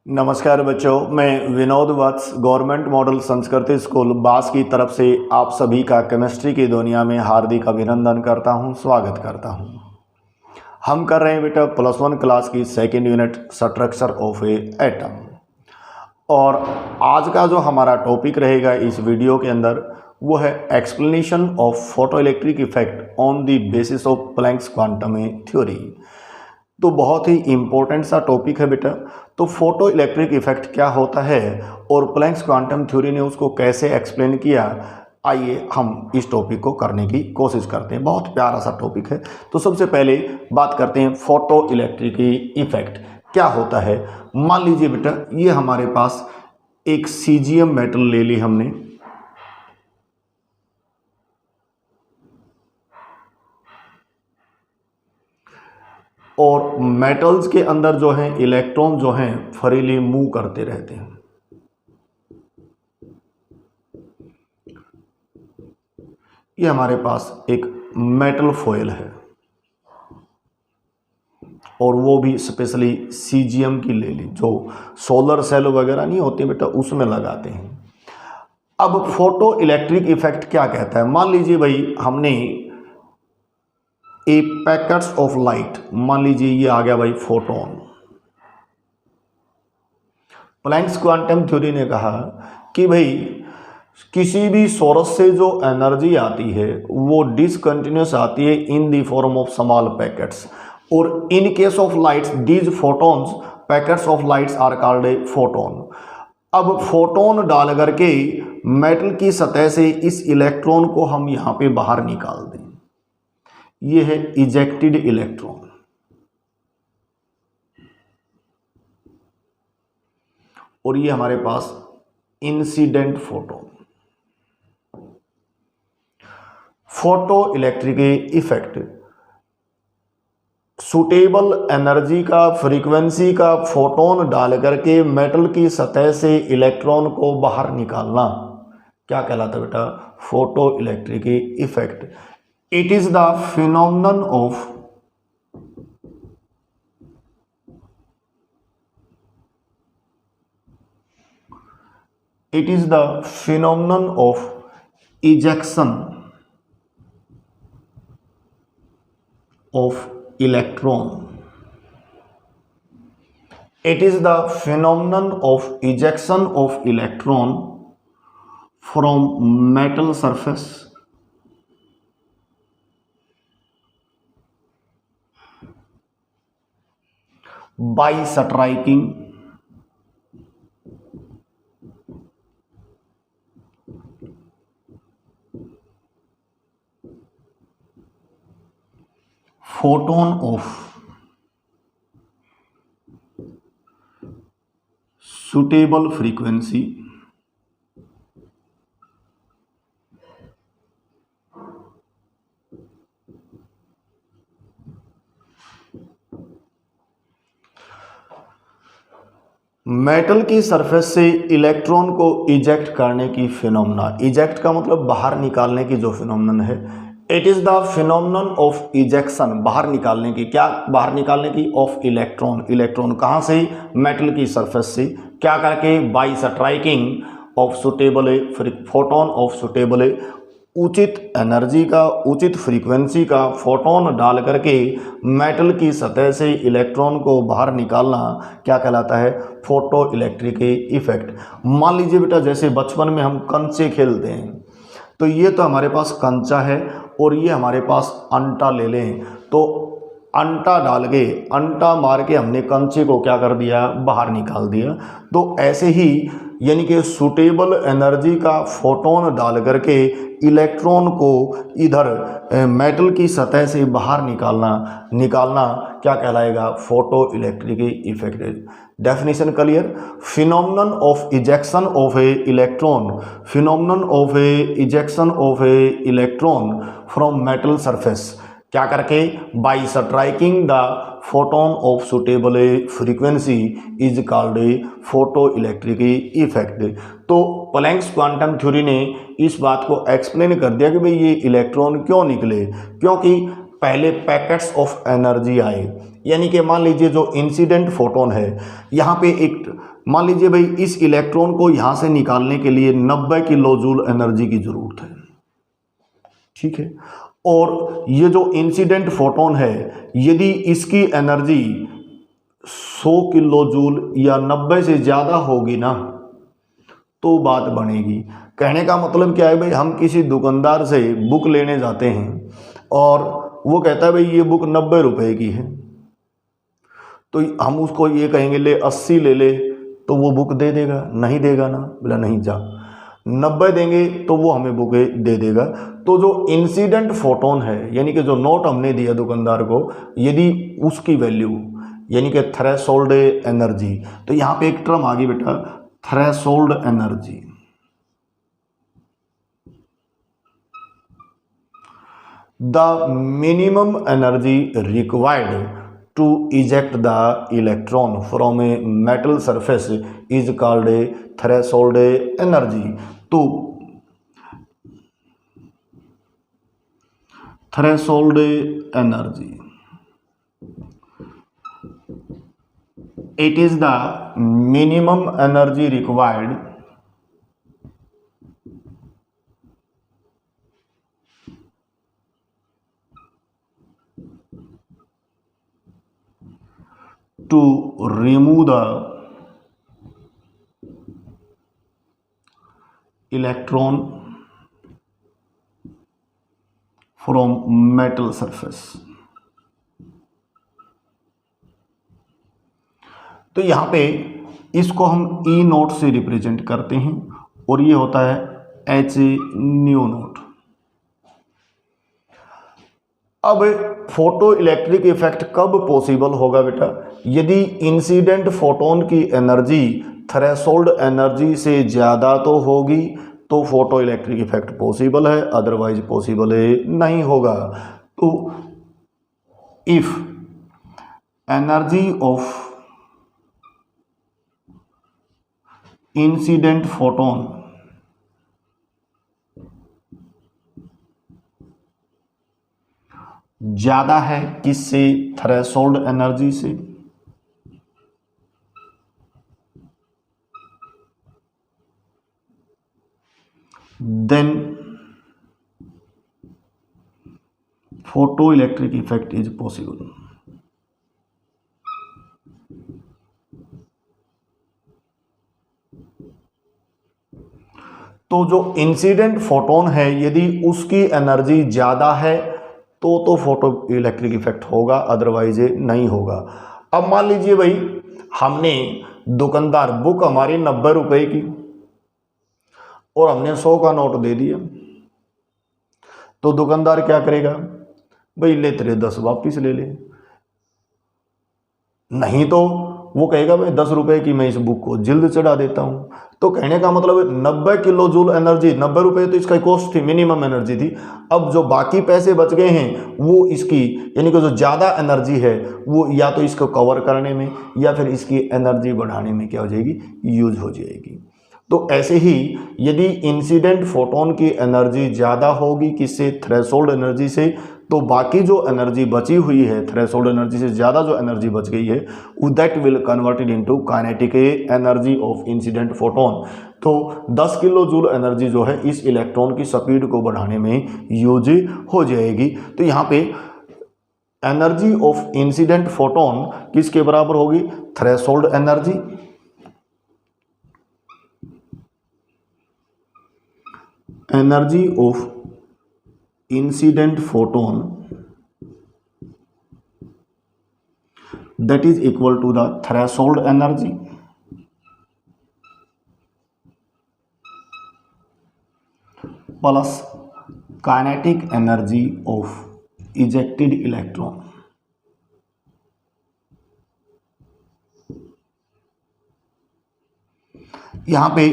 नमस्कार बच्चों, मैं विनोद वत्स गवर्नमेंट मॉडल संस्कृति स्कूल बास की तरफ से आप सभी का केमिस्ट्री की दुनिया में हार्दिक अभिनंदन करता हूं, स्वागत करता हूं। हम कर रहे हैं बेटा +1 क्लास की second unit structure of A atom. और आज का जो हमारा टॉपिक रहेगा इस वीडियो के अंदर वो है explanation of photo electric effect on the basis of Planck's quantum theory. तो बहुत ही इम्पोर्टेंट सा टॉपिक है बेटा। तो फोटो इलेक्ट्रिक इफेक्ट क्या होता है और प्लैंक्स क्वांटम थ्योरी ने उसको कैसे एक्सप्लेन किया, आइए हम इस टॉपिक को करने की कोशिश करते हैं। बहुत प्यारा सा टॉपिक है। तो सबसे पहले बात करते हैं फोटो इलेक्ट्रिक इफेक्ट क्या होता है। मान लीजिए बेटा ये हमारे पास एक सीजियम मेटल ले ली हमने, और मेटल्स के अंदर जो है इलेक्ट्रॉन जो हैं फ्रीली मूव करते रहते हैं। ये हमारे पास एक मेटल फॉयल है और वो भी स्पेशली सीजियम की ले ली, जो सोलर सेल वगैरह नहीं होते बेटा उसमें लगाते हैं। अब फोटो इलेक्ट्रिक इफेक्ट क्या कहता है। मान लीजिए भाई हमने ए पैकेट्स ऑफ लाइट, मान लीजिए ये आ गया भाई फोटोन। प्लैंक्स क्वांटम थ्योरी ने कहा कि भाई किसी भी सोर्स से जो एनर्जी आती है वो डिसकंटिन्यूस आती है in the form of small packets, और in case of lights these photons packets of lights are called a photon. अब फोटोन डाल करके मेटल की सतह से इस इलेक्ट्रॉन को हम यहाँ पे बाहर निकाल दें, ये है इजेक्टेड इलेक्ट्रॉन। और ये हमारे पास incident photon. Photo electric effect suitable energy का, फ्रीक्वेंसी का फोटोन डाल करके मेटल की सतह से इलेक्ट्रॉन को बाहर निकालना क्या कहलाता है बेटा, photo electric effect. It is the phenomenon of ejection of electron. It is the phenomenon of ejection of electron from metal surface by striking photon of suitable frequency metal की सरफेस से electron को eject करने की phenomena. Eject का मतलब बाहर निकालने की जो फिनोमेनन है। It is the phenomenon of ejection, बाहर निकालने की। क्या बाहर निकालने की? Of electron. इलेक्ट्रॉन कहाँ से? मेटल की सरफेस से। क्या करके? By striking off suitable photon of suitable, उचित एनर्जी का, उचित फ्रीक्वेंसी का फोटोन डाल करके मेटल की सतह से इलेक्ट्रॉन को बाहर निकालना क्या कहलाता है? Photo electric effect. मान लीजिए बेटा जैसे बचपन में हम कंचे खेलते हैं, तो ये तो हमारे पास कंचा है और ये हमारे पास अंटा ले लें, तो अंटा डाल के, अंटा मार के हमने कंचे को क्या कर दिया? बाहर निकाल दिया। तो ऐसे ही यानी कि सुटेबल एनर्जी का फोटोन डाल करके इलेक्ट्रॉन को इधर मेटल की सतह से बाहर निकालना क्या कहलाएगा? Photo electric effect. Definition clear? Phenomenon of ejection of A electron, phenomenon of A ejection of A electron from metal surface. क्या करके? By striking the photon of suitable frequency is called a photo electric effect. तो Planck's quantum theory ने इस बात को explain कर दिया कि भाई ये इलेक्ट्रॉन क्यों निकले, क्योंकि पहले पैकेट्स ऑफ एनर्जी आए। यानी कि मान लीजिए जो इंसिडेंट फोटोन है, यहाँ पे एक मान लीजिए भाई इस इलेक्ट्रॉन को यहाँ से निकालने के लिए 90 किलो जूल एनर्जी की जरूरत है, ठीक है। और ये जो इंसिडेंट फोटोन है, यदि इसकी एनर्जी 100 किलो जूल या 90 से ज़्यादा होगी ना तो बात बनेगी। कहने का मतलब क्या है भाई, हम किसी दुकानदार से बुक लेने जाते हैं और वो कहता है भाई ये बुक 90 रुपए की है, तो हम उसको ये कहेंगे ले 80 ले ले, तो वो बुक दे देगा? नहीं देगा ना, बोला नहीं जा। 90 देंगे तो वो हमें बुक दे देगा। तो जो इंसिडेंट फोटोन है, यानी कि जो नोट हमने दिया दुकानदार को, यदि उसकी वैल्यू यानी कि थ्रेशोल्ड एनर्जी, तो यहाँ पे एक टर्म आ गई बेटा, threshold energy. The minimum energy required to eject the electron from a metal surface is called a threshold energy। तो threshold energy, it is the minimum energy required to remove the electron from metal surface। तो यहाँ पे इसको हम E note से represent करते हैं और ये होता है H न्यू नोट। अब फोटो इलेक्ट्रिक इफेक्ट कब पॉसिबल होगा बेटा? यदि इंसिडेंट फोटोन की एनर्जी थ्रेशोल्ड एनर्जी से ज़्यादा तो होगी तो फोटो इलेक्ट्रिक इफेक्ट पॉसिबल है, अदरवाइज पॉसिबल नहीं होगा। तो if energy of incident photon ज़्यादा है किससे? थ्रेशोल्ड एनर्जी से, then photo electric effect is possible. तो जो इंसिडेंट फोटोन है यदि उसकी एनर्जी ज़्यादा है तो फोटो इलेक्ट्रिक इफेक्ट होगा, अदरवाइज नहीं होगा। अब मान लीजिए भाई हमने दुकानदार बुक हमारी 90 रुपए की और हमने 100 का नोट दे दिया, तो दुकानदार क्या करेगा? भाई ले तेरे 10 वापिस ले ले, नहीं तो वो कहेगा भाई 10 रुपए की मैं इस बुक को जिल्द चढ़ा देता हूँ। तो कहने का मतलब 90 किलो जूल एनर्जी, 90 रुपए तो इसका कॉस्ट थी, मिनिमम एनर्जी थी। अब जो बाकी पैसे बच गए हैं वो इसकी यानी कि जो ज़्यादा एनर्जी है वो या तो इसको कवर करने में या फिर इसकी एनर्जी बढ़ाने में क्या हो जाएगी? यूज हो जाएगी। तो ऐसे ही यदि इंसिडेंट फोटोन की एनर्जी ज़्यादा होगी किससे? थ्रेशोल्ड एनर्जी से, तो बाकी जो एनर्जी बची हुई है थ्रेशोल्ड एनर्जी से ज़्यादा जो एनर्जी बच गई है that will converted into kinetic energy of incident photon. तो 10 किलो जूल एनर्जी जो है इस इलेक्ट्रॉन की स्पीड को बढ़ाने में यूज हो जाएगी। तो यहाँ पे एनर्जी ऑफ इंसिडेंट फोटोन किसके बराबर होगी? Threshold energy of incident photon that is equal to the threshold energy plus kinetic energy of ejected electron। यहाँ पे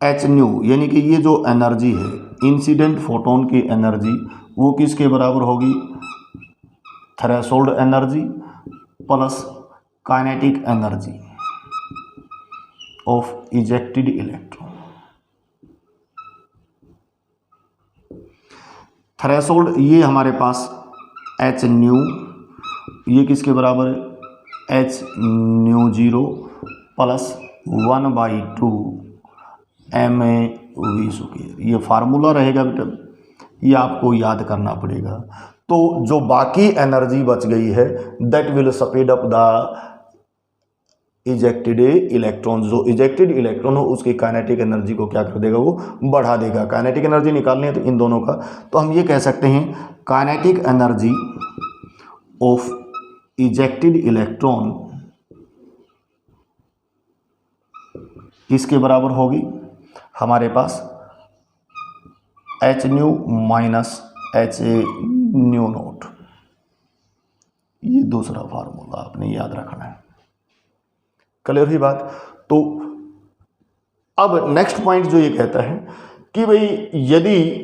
एच न्यू यानी कि ये जो एनर्जी है इंसिडेंट फोटोन की एनर्जी वो किसके बराबर होगी? Threshold energy plus kinetic energy of ejected electron. Threshold ये हमारे पास एच न्यू, ये किसके बराबर है? H0 plus 1/2 MeV²। ये फार्मूला रहेगा बेटा, ये आपको याद करना पड़ेगा। तो जो बाकी एनर्जी बच गई है that will speed up the ejected electron. जो इजेक्टेड इलेक्ट्रॉन हो उसकी काइनेटिक एनर्जी को क्या कर देगा, वो बढ़ा देगा। काइनेटिक एनर्जी निकालनी है तो इन दोनों का, तो हम ये कह सकते हैं kinetic energy of ejected electron किसके बराबर होगी, हमारे पास H माइनस HA0। ये दूसरा फार्मूला आपने याद रखना है। क्लियर हुई बात। तो अब नेक्स्ट पॉइंट जो ये कहता है कि भाई यदि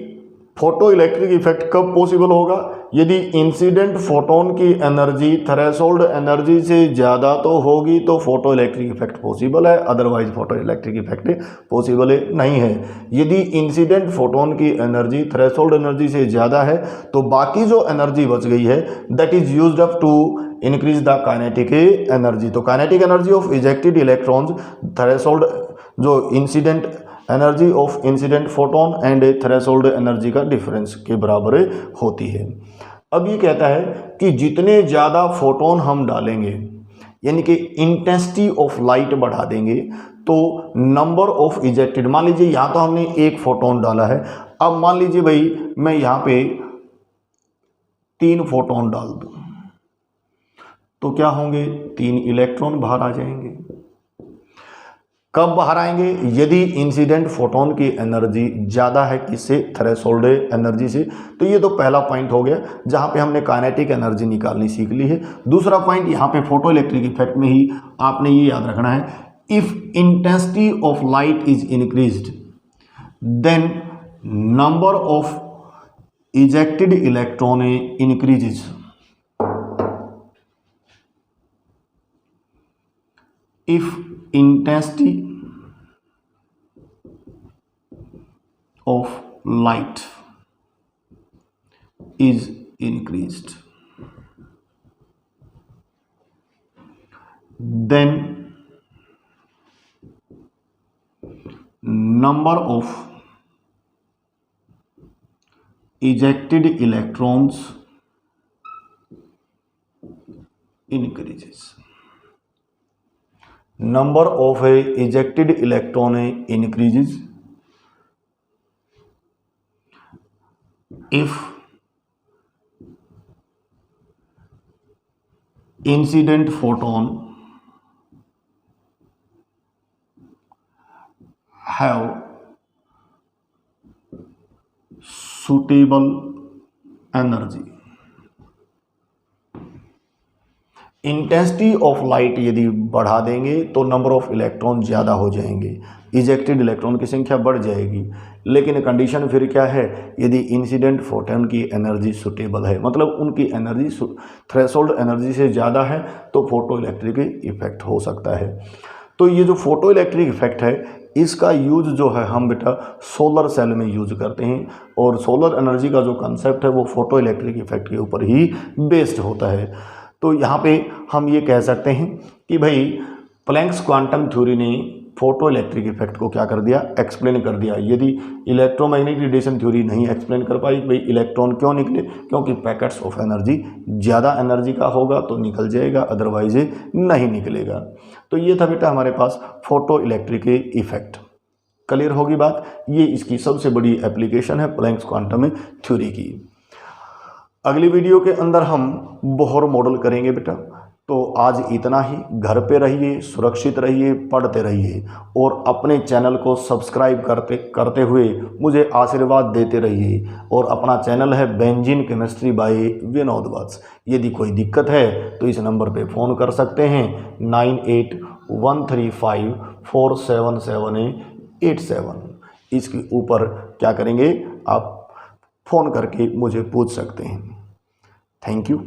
फोटो इलेक्ट्रिक इफेक्ट कब पॉसिबल होगा, यदि इंसिडेंट फोटोन की एनर्जी थ्रेशोल्ड एनर्जी से ज़्यादा तो होगी तो फोटो इलेक्ट्रिक इफेक्ट पॉसिबल है, otherwise photo electric effect possible नहीं है। यदि इंसिडेंट फोटोन की एनर्जी थ्रेशोल्ड एनर्जी से ज़्यादा है तो बाकी जो एनर्जी बच गई है that is used up to increase the kinetic energy. तो kinetic energy of ejected electrons threshold जो incident energy of incident photon and threshold energy का डिफरेंस के बराबर होती है। अब ये कहता है कि जितने ज़्यादा फोटोन हम डालेंगे यानी कि इंटेंसिटी ऑफ लाइट बढ़ा देंगे तो नंबर ऑफ इजेक्टेड, मान लीजिए यहाँ तो हमने एक फोटोन डाला है, अब मान लीजिए भाई मैं यहाँ पे 3 फोटोन डाल दूँ तो क्या होंगे, 3 इलेक्ट्रॉन बाहर आ जाएंगे। कब बाहर आएंगे, यदि इंसिडेंट फोटोन की एनर्जी ज़्यादा है किससे, थ्रेशोल्ड एनर्जी से। तो ये तो पहला पॉइंट हो गया जहाँ पे हमने काइनेटिक एनर्जी निकालनी सीख ली है। दूसरा पॉइंट यहाँ पे फोटो इलेक्ट्रिक इफेक्ट में ही आपने ये याद रखना है, if intensity of light is increased then number of ejected electron increases. if intensity of light is increased then number of ejected electrons increases। number of ejected electron increases if incident photon have suitable energy। Intensity of light यदि बढ़ा देंगे तो number of electron ज़्यादा हो जाएंगे, ejected electron की संख्या बढ़ जाएगी। लेकिन कंडीशन फिर क्या है, यदि इंसिडेंट फोटोन की एनर्जी सुटेबल है, मतलब उनकी एनर्जी थ्रेशोल्ड एनर्जी से ज़्यादा है तो फोटो इलेक्ट्रिक इफेक्ट हो सकता है। तो ये जो फोटो इलेक्ट्रिक इफेक्ट है इसका यूज जो है हम बेटा सोलर सेल में यूज करते हैं और सोलर एनर्जी का जो कंसेप्ट है वो फोटो इलेक्ट्रिक इफेक्ट के ऊपर ही बेस्ड होता है। तो यहाँ पे हम ये कह सकते हैं कि भाई प्लैंक्स क्वांटम थ्योरी ने फोटो इलेक्ट्रिक इफेक्ट को क्या कर दिया, एक्सप्लेन कर दिया। यदि इलेक्ट्रोमैग्नेटिक रेडिएशन थ्योरी नहीं एक्सप्लेन कर पाई, भाई इलेक्ट्रॉन क्यों निकले, क्योंकि पैकेट्स ऑफ एनर्जी ज़्यादा एनर्जी का होगा तो निकल जाएगा, अदरवाइज नहीं निकलेगा। तो ये था बेटा हमारे पास फोटो इलेक्ट्रिक इफेक्ट। क्लियर होगी बात, ये इसकी सबसे बड़ी एप्लीकेशन है प्लैंक्स क्वांटम थ्योरी की। अगली वीडियो के अंदर हम बोहर मॉडल करेंगे बेटा। तो आज इतना ही, घर पे रहिए, सुरक्षित रहिए, पढ़ते रहिए और अपने चैनल को सब्सक्राइब करते हुए मुझे आशीर्वाद देते रहिए। और अपना चैनल है बेंजीन केमिस्ट्री बाय विनोद वत्स। यदि कोई दिक्कत है तो इस नंबर पे फ़ोन कर सकते हैं 9813547787। इसके ऊपर क्या करेंगे, आप फ़ोन करके मुझे पूछ सकते हैं। Thank you.